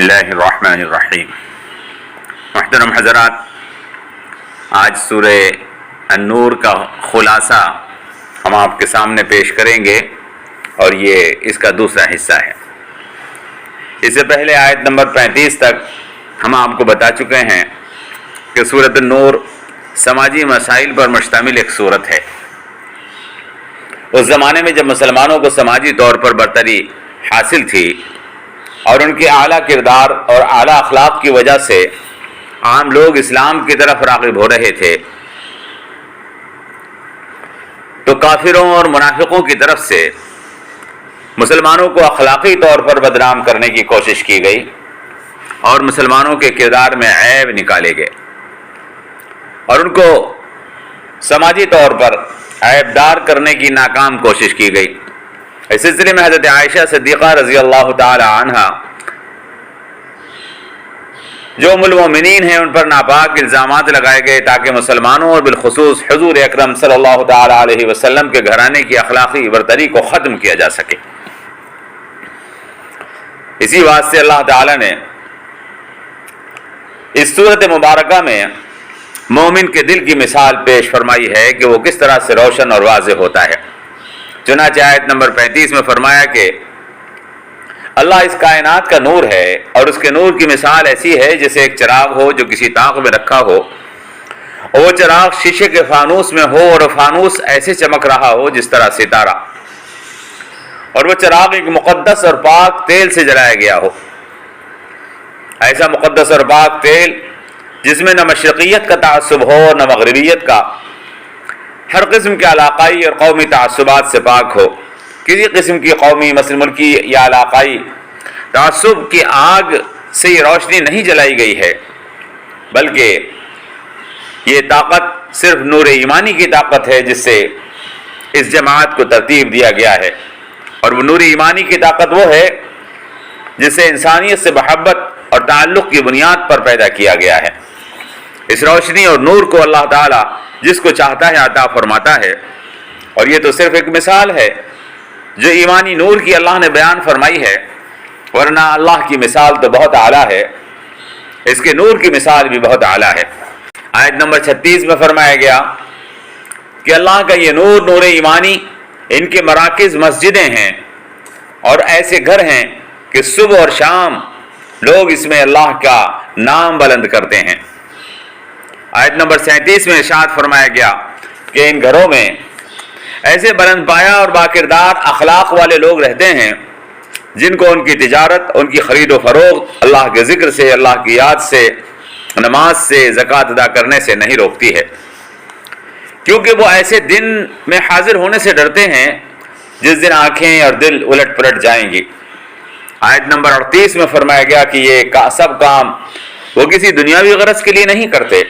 اللہ الرحمن الرحیم۔ محترم حضرات، آج سورہ النور کا خلاصہ ہم آپ کے سامنے پیش کریں گے اور یہ اس کا دوسرا حصہ ہے۔ اس سے پہلے آیت نمبر 35 تک ہم آپ کو بتا چکے ہیں کہ سورۃ النور سماجی مسائل پر مشتمل ایک سورت ہے۔ اس زمانے میں جب مسلمانوں کو سماجی طور پر برتری حاصل تھی اور ان کے اعلیٰ کردار اور اعلیٰ اخلاق کی وجہ سے عام لوگ اسلام کی طرف راغب ہو رہے تھے، تو کافروں اور منافقوں کی طرف سے مسلمانوں کو اخلاقی طور پر بدنام کرنے کی کوشش کی گئی اور مسلمانوں کے کردار میں عیب نکالے گئے اور ان کو سماجی طور پر عیب دار کرنے کی ناکام کوشش کی گئی۔ اس سلسلے میں حضرت عائشہ صدیقہ رضی اللہ تعالی عنہ جو ام المؤمنین ہیں ان پر ناپاک الزامات لگائے گئے تاکہ مسلمانوں اور بالخصوص حضور اکرم صلی اللہ تعالی علیہ وسلم کے گھرانے کی اخلاقی برتری کو ختم کیا جا سکے۔ اسی واسطے اللہ تعالی نے اس سورت مبارکہ میں مومن کے دل کی مثال پیش فرمائی ہے کہ وہ کس طرح سے روشن اور واضح ہوتا ہے۔ چنانچہ آیت نمبر 35 میں فرمایا کہ اللہ اس کائنات کا نور ہے اور اس کے نور کی مثال ایسی ہے جیسے ایک چراغ ہو جو کسی طاق میں رکھا ہو اور وہ چراغ شیشے کے فانوس میں ہو اور فانوس ایسے چمک رہا ہو جس طرح ستارہ، اور وہ چراغ ایک مقدس اور پاک تیل سے جلایا گیا ہو، ایسا مقدس اور پاک تیل جس میں نہ مشرقیت کا تعصب ہو نہ مغربیت کا، ہر قسم کے علاقائی اور قومی تعصبات سے پاک ہو، کسی قسم کی قومی مثل ملکی یا علاقائی تعصب کی آگ سے یہ روشنی نہیں جلائی گئی ہے، بلکہ یہ طاقت صرف نور ایمانی کی طاقت ہے جس سے اس جماعت کو ترتیب دیا گیا ہے، اور وہ نور ایمانی کی طاقت وہ ہے جس سے انسانیت سے محبت اور تعلق کی بنیاد پر پیدا کیا گیا ہے۔ اس روشنی اور نور کو اللہ تعالیٰ جس کو چاہتا ہے عطا فرماتا ہے، اور یہ تو صرف ایک مثال ہے جو ایمانی نور کی اللہ نے بیان فرمائی ہے، ورنہ اللہ کی مثال تو بہت اعلیٰ ہے، اس کے نور کی مثال بھی بہت اعلیٰ ہے۔ آیت نمبر 36 میں فرمایا گیا کہ اللہ کا یہ نور، نور ایمانی، ان کے مراکز مسجدیں ہیں اور ایسے گھر ہیں کہ صبح اور شام لوگ اس میں اللہ کا نام بلند کرتے ہیں۔ آیت نمبر 37 میں ارشاد فرمایا گیا کہ ان گھروں میں ایسے بلند پایا اور باکردار اخلاق والے لوگ رہتے ہیں جن کو ان کی تجارت، ان کی خرید و فروخت اللہ کے ذکر سے، اللہ کی یاد سے، نماز سے، زکوٰۃ ادا کرنے سے نہیں روکتی ہے، کیونکہ وہ ایسے دن میں حاضر ہونے سے ڈرتے ہیں جس دن آنکھیں اور دل الٹ پلٹ جائیں گی۔ آیت نمبر 38 میں فرمایا گیا کہ یہ سب کام وہ کسی دنیاوی غرض کے لیے نہیں کرتے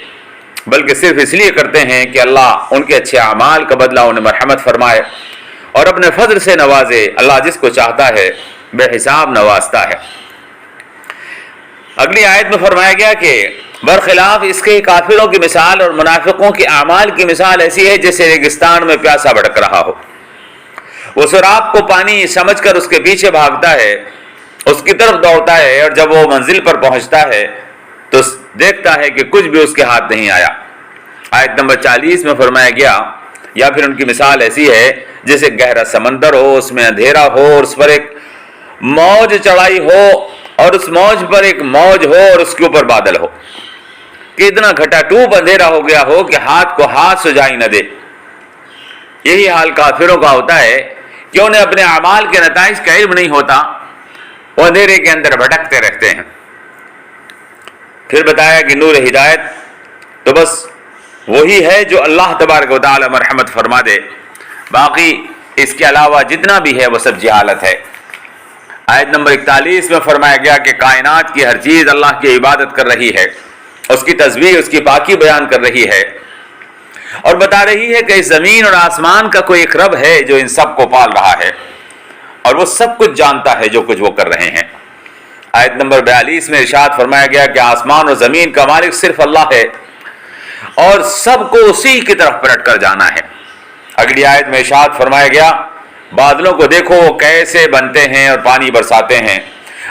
بلکہ صرف اس لیے کرتے ہیں کہ اللہ ان کے اچھے اعمال کا بدلہ انہیں مرحمت فرمائے اور اپنے فضل سے نوازے۔ اللہ جس کو چاہتا ہے بے حساب نوازتا ہے۔ اگلی آیت میں فرمایا گیا کہ برخلاف اس کے کافروں کی مثال اور منافقوں کے اعمال کی مثال ایسی ہے جیسے ریگستان میں پیاسا بھٹک رہا ہو، وہ سراب کو پانی سمجھ کر اس کے پیچھے بھاگتا ہے، اس کی طرف دوڑتا ہے، اور جب وہ منزل پر پہنچتا ہے تو دیکھتا ہے کہ کچھ بھی اس کے ہاتھ نہیں آیا۔ آیت نمبر 40 میں فرمایا گیا یا پھر ان کی مثال ایسی ہے جیسے گہرا سمندر ہو، اس میں اندھیرا ہو اور اس پر ایک موج چڑھائی ہو اور اس موج پر ایک موج ہو اور اس کے اوپر بادل ہو، کہ اتنا گھٹا ٹوپ اندھیرا ہو گیا ہو کہ ہاتھ کو ہاتھ سجائی نہ دے۔ یہی حال کافروں کا ہوتا ہے کہ انہیں اپنے اعمال کے نتائج کا علم نہیں ہوتا، وہ اندھیرے کے اندر بھٹکتے رہتے ہیں۔ پھر بتایا کہ نور ہدایت تو بس وہی ہے جو اللہ تبارک و تعالی مرحمت فرما دے، باقی اس کے علاوہ جتنا بھی ہے وہ سب جہالت ہے۔ آیت نمبر 41 میں فرمایا گیا کہ کائنات کی ہر چیز اللہ کی عبادت کر رہی ہے، اس کی تسبیح، اس کی پاکی بیان کر رہی ہے اور بتا رہی ہے کہ اس زمین اور آسمان کا کوئی ایک رب ہے جو ان سب کو پال رہا ہے اور وہ سب کچھ جانتا ہے جو کچھ وہ کر رہے ہیں۔ آیت نمبر 42 میں ارشاد فرمایا گیا کہ آسمان اور زمین کا مالک صرف اللہ ہے اور سب کو اسی کی طرف پلٹ کر جانا ہے۔ اگلی آیت میں ارشاد فرمایا گیا بادلوں کو دیکھو وہ کیسے بنتے ہیں اور پانی برساتے ہیں،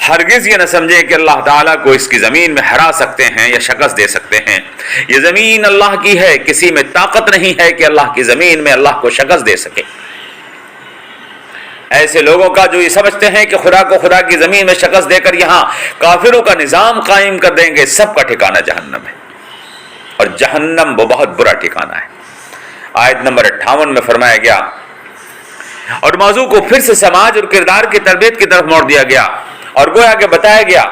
ہرگز یہ نہ سمجھیں کہ اللہ تعالیٰ کو اس کی زمین میں ہرا سکتے ہیں یا شکست دے سکتے ہیں۔ یہ زمین اللہ کی ہے، کسی میں طاقت نہیں ہے کہ اللہ کی زمین میں اللہ کو شکست دے سکے۔ ایسے لوگوں کا جو یہ سمجھتے ہیں کہ خدا کو خدا کی زمین میں شکست دے کر یہاں کافروں کا نظام قائم کر دیں گے، سب کا ٹھکانہ جہنم ہے، اور جہنم وہ بہت برا ٹھکانہ ہے۔ آیت نمبر 58 میں فرمایا گیا، اور موضوع کو پھر سے سماج اور کردار کی تربیت کی طرف موڑ دیا گیا، اور گویا کہ بتایا گیا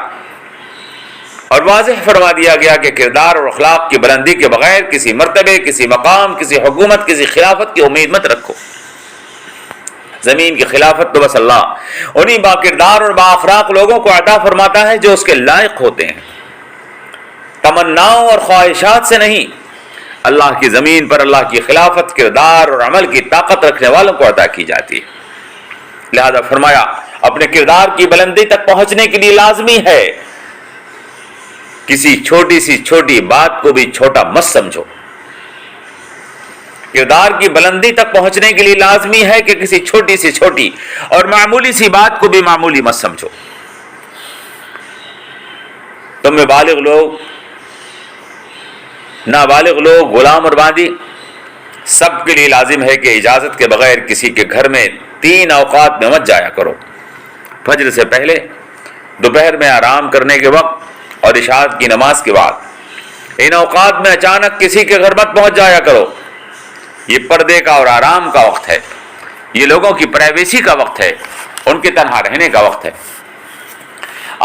اور واضح فرما دیا گیا کہ کردار اور اخلاق کی بلندی کے بغیر کسی مرتبے، کسی مقام، کسی حکومت، کسی خلافت کی امید مت رکھو۔ زمین کی خلافت تو بس اللہ انہی با کردار اور با اخلاق لوگوں کو عطا فرماتا ہے جو اس کے لائق ہوتے ہیں، تمناؤں اور خواہشات سے نہیں۔ اللہ کی زمین پر اللہ کی خلافت کردار اور عمل کی طاقت رکھنے والوں کو عطا کی جاتی ہے۔ لہذا فرمایا اپنے کردار کی بلندی تک پہنچنے کے لیے لازمی ہے کسی چھوٹی سی چھوٹی بات کو بھی چھوٹا مت سمجھو۔ کردار کی بلندی تک پہنچنے کے لیے لازمی ہے کہ کسی چھوٹی سی چھوٹی اور معمولی سی بات کو بھی معمولی مت سمجھو۔ تم میں بالغ لوگ، نابالغ لوگ، غلام اور باندی، سب کے لیے لازم ہے کہ اجازت کے بغیر کسی کے گھر میں 3 اوقات میں مت جایا کرو۔ فجر سے پہلے، دوپہر میں آرام کرنے کے وقت اور عشاء کی نماز کے بعد۔ ان اوقات میں اچانک کسی کے گھر مت پہنچ جایا کرو۔ یہ پردے کا اور آرام کا وقت ہے، یہ لوگوں کی پرائیویسی کا وقت ہے، ان کے تنہا رہنے کا وقت ہے۔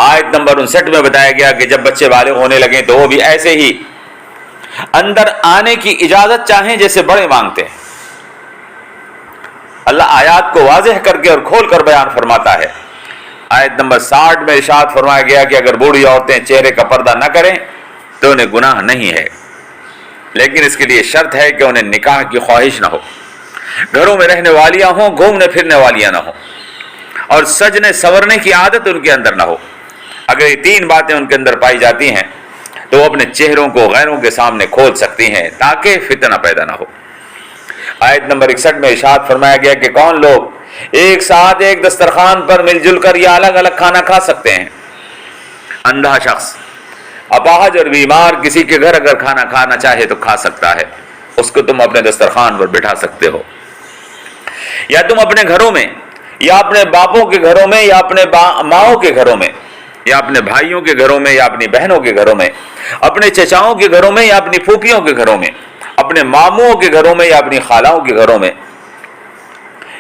آیت نمبر 59 میں بتایا گیا کہ جب بچے بالغ ہونے لگیں تو وہ بھی ایسے ہی اندر آنے کی اجازت چاہیں جیسے بڑے مانگتے ہیں۔ اللہ آیات کو واضح کر کے اور کھول کر بیان فرماتا ہے۔ آیت نمبر 60 میں ارشاد فرمایا گیا کہ اگر بوڑھی عورتیں چہرے کا پردہ نہ کریں تو انہیں گناہ نہیں ہے، لیکن اس کے لیے شرط ہے کہ انہیں نکاح کی خواہش نہ ہو، گھروں میں رہنے والیاں ہوں، گھومنے پھرنے والیاں نہ ہوں، اور سجنے سورنے کی عادت ان کے اندر نہ ہو۔ اگر یہ 3 باتیں ان کے اندر پائی جاتی ہیں تو وہ اپنے چہروں کو غیروں کے سامنے کھول سکتی ہیں تاکہ فتنہ پیدا نہ ہو۔ آیت نمبر 61 میں ارشاد فرمایا گیا کہ کون لوگ ایک ساتھ ایک دسترخوان پر مل جل کر یا الگ الگ کھانا کھا سکتے ہیں؟ اندھا شخص، اپاہج اور بیمار کسی کے گھر اگر کھانا کھانا چاہے تو کھا سکتا ہے، اس کو تم اپنے دسترخوان پر بٹھا سکتے ہو۔ یا تم اپنے گھروں میں، یا اپنے باپوں کے گھروں میں، یا اپنے ماؤں کے گھروں میں، یا اپنے بھائیوں کے گھروں میں، یا اپنی بہنوں کے گھروں میں، اپنے چچاؤں کے گھروں میں، یا اپنی پھوپھیوں کے گھروں میں، اپنے ماموں کے گھروں میں، یا اپنی خالاؤں کے گھروں میں،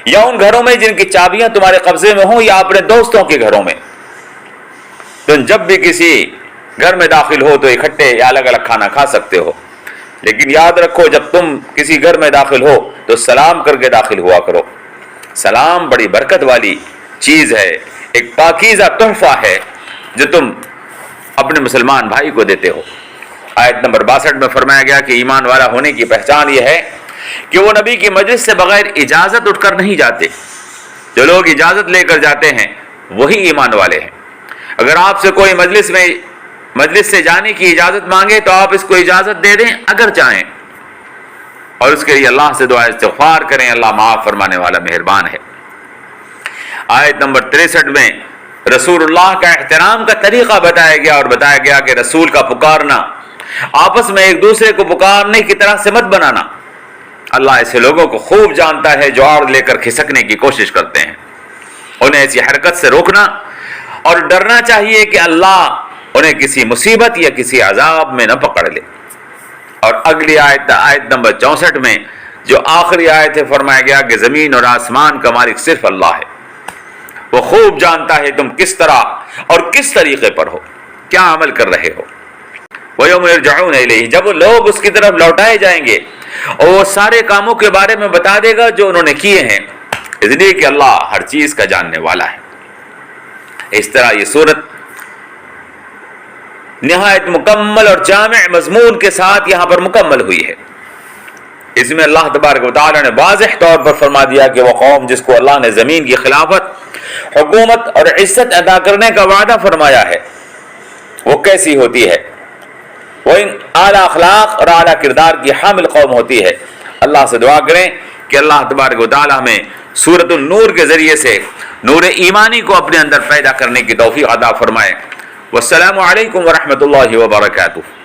یا ان گھروں میں جن کی چابیاں تمہارے قبضے میں ہوں، یا اپنے دوستوں کے گھروں میں۔ تم جب بھی کسی گھر میں داخل ہو تو اکٹھے یا الگ الگ کھانا کھا سکتے ہو، لیکن یاد رکھو جب تم کسی گھر میں داخل ہو تو سلام کر کے داخل ہوا کرو۔ سلام بڑی برکت والی چیز ہے، ایک پاکیزہ تحفہ ہے جو تم اپنے مسلمان بھائی کو دیتے ہو۔ آیت نمبر 62 میں فرمایا گیا کہ ایمان والا ہونے کی پہچان یہ ہے کہ وہ نبی کی مجلس سے بغیر اجازت اٹھ کر نہیں جاتے۔ جو لوگ اجازت لے کر جاتے ہیں وہی ایمان والے ہیں۔ اگر آپ سے کوئی مجلس سے جانے کی اجازت مانگے تو آپ اس کو اجازت دے دیں اگر چاہیں، اور اس کے لیے اللہ سے دعا استغفار کریں، اللہ معاف فرمانے والا مہربان ہے۔ آیت نمبر 63 میں رسول اللہ کا احترام کا طریقہ بتایا گیا، اور بتایا گیا کہ رسول کا پکارنا آپس میں ایک دوسرے کو پکارنے کی طرح سے مت بنانا۔ اللہ ایسے لوگوں کو خوب جانتا ہے جو آڑ لے کر کھسکنے کی کوشش کرتے ہیں، انہیں ایسی حرکت سے روکنا اور ڈرنا چاہیے کہ اللہ انہیں کسی مصیبت یا کسی عذاب میں نہ پکڑ لے۔ اور اگلی آیت نمبر 64 میں جو آخری آیت ہے فرمایا گیا کہ زمین اور آسمان کا مالک صرف اللہ ہے، وہ خوب جانتا ہے تم کس طرح اور کس طریقے پر ہو، کیا عمل کر رہے ہو۔ وَيَوْمَ يَرْجَعُونَ إِلَيْهِ، جب وہ لوگ اس کی طرف لوٹائے جائیں گے اور وہ سارے کاموں کے بارے میں بتا دے گا جو انہوں نے کیے ہیں، اس لیے کہ اللہ ہر چیز کا جاننے والا ہے۔ اس طرح یہ سورت نہایت مکمل اور جامع مضمون کے ساتھ یہاں پر مکمل ہوئی ہے۔ اس میں اللہ تبارک و تعالی نے واضح طور پر فرما دیا کہ وہ قوم جس کو اللہ نے زمین کی خلافت، حکومت اور عزت ادا کرنے کا وعدہ فرمایا ہے وہ کیسی ہوتی ہے، وہ ان اعلیٰ اخلاق اور اعلیٰ کردار کی حامل قوم ہوتی ہے۔ اللہ سے دعا کریں کہ اللہ تبارک و تعالی ہمیں سورۃ النور کے ذریعے سے نور ایمانی کو اپنے اندر پیدا کرنے کی توفیق عطا فرمائے۔ والسلام علیکم ورحمۃ اللہ وبرکاتہ۔